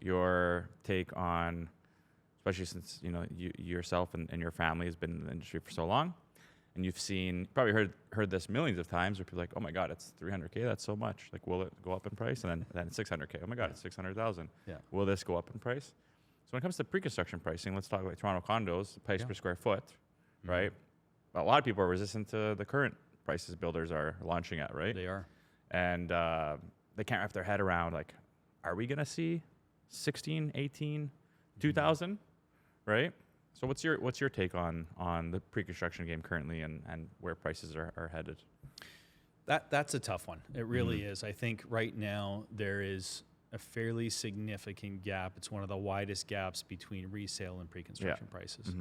your take on, especially since you yourself and your family has been in the industry for so long, and you've probably heard this millions of times, where people are like, oh my God, it's $300K, that's so much. Like, will it go up in price? And then $600K, oh my God, it's $600,000. Yeah. Will this go up in price? So when it comes to pre-construction pricing, let's talk about Toronto condos, the price per square foot, right? A lot of people are resistant to the current prices builders are launching at, right? They are. And they can't wrap their head around, like, are we gonna see 16, 18, 2,000, right? So what's your take on the pre-construction game currently and where prices are headed? That's a tough one. It really is. I think right now there is a fairly significant gap. It's one of the widest gaps between resale and pre-construction prices.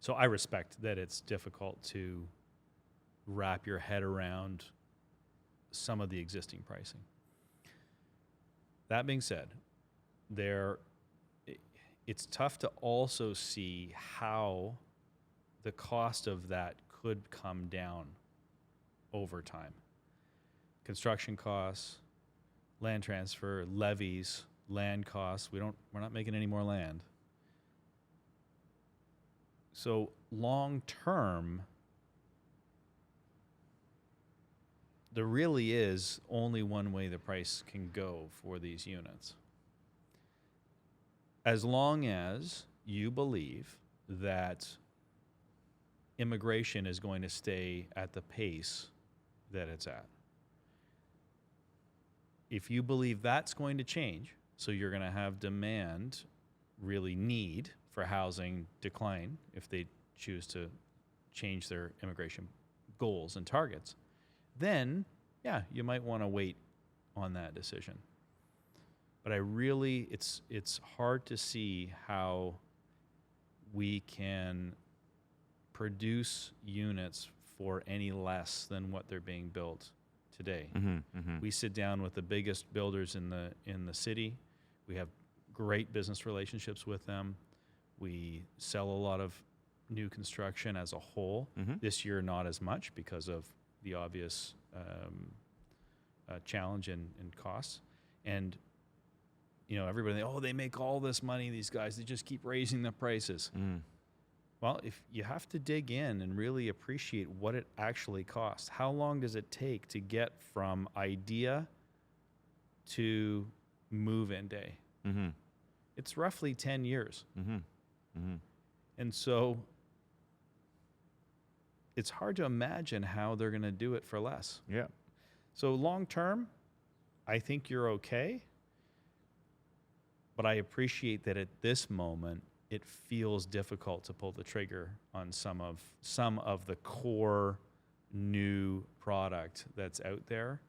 So I respect that it's difficult to wrap your head around some of the existing pricing. That being said, it's tough to also see how the cost of that could come down over time. Construction costs, land transfer, levies, land costs. We're not making any more land. So long term, there really is only one way the price can go for these units. As long as you believe that immigration is going to stay at the pace that it's at. If you believe that's going to change, so you're going to have demand, really need for housing decline if they choose to change their immigration goals and targets, then, yeah, you might want to wait on that decision. But it's hard to see how we can produce units for any less than what they're being built today. We sit down with the biggest builders in the city. We have great business relationships with them. We sell a lot of new construction as a whole. This year, not as much because of the obvious challenge in costs. And everybody, they make all this money, these guys, they just keep raising the prices. Well, if you have to dig in and really appreciate what it actually costs, how long does it take to get from idea to move-in day? It's roughly 10 years. And so it's hard to imagine how they're going to do it for less. Yeah. So long term, I think you're okay. But I appreciate that at this moment, it feels difficult to pull the trigger on some of the core new product that's out there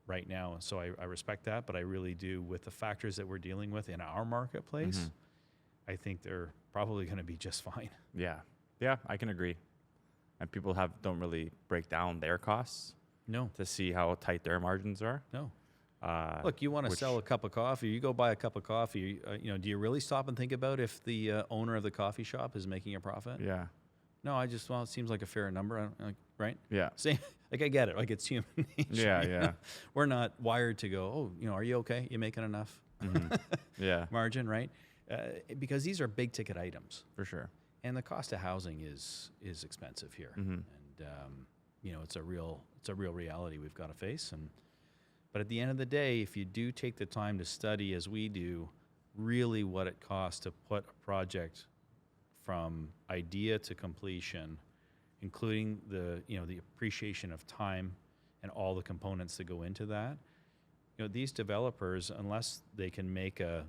right now. So I respect that, but I really do, with the factors that we're dealing with in our marketplace, I think they're probably going to be just fine. Yeah, I can agree. And people don't really break down their costs. No. To see how tight their margins are. No. Look, you want to sell a cup of coffee, you go buy a cup of coffee, do you really stop and think about if the owner of the coffee shop is making a profit? Yeah. No, it seems like a fair number, right? Yeah. Same, I get it, it's human nature. Yeah. We're not wired to go, are you okay? You making enough Yeah. margin, right? Because these are big ticket items. For sure. And the cost of housing is expensive here. And, it's a real reality we've got to face. But at the end of the day, if you do take the time to study, as we do, really what it costs to put a project from idea to completion, including the appreciation of time and all the components that go into that, these developers, unless they can make a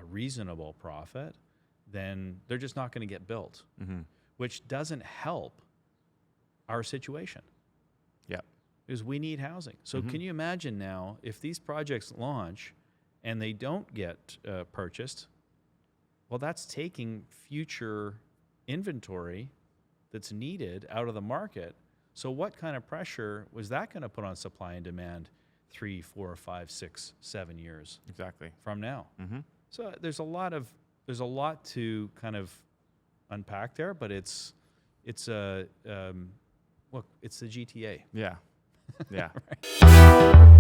reasonable profit, then they're just not going to get built, which doesn't help our situation. Yeah. Because we need housing. So can you imagine now, if these projects launch and they don't get purchased, well, that's taking future inventory that's needed out of the market. So what kind of pressure was that going to put on supply and demand 3, 4, 5, 6, 7 years from now? So there's a lot to kind of unpack there, but it's the GTA. Yeah. Yeah. Right.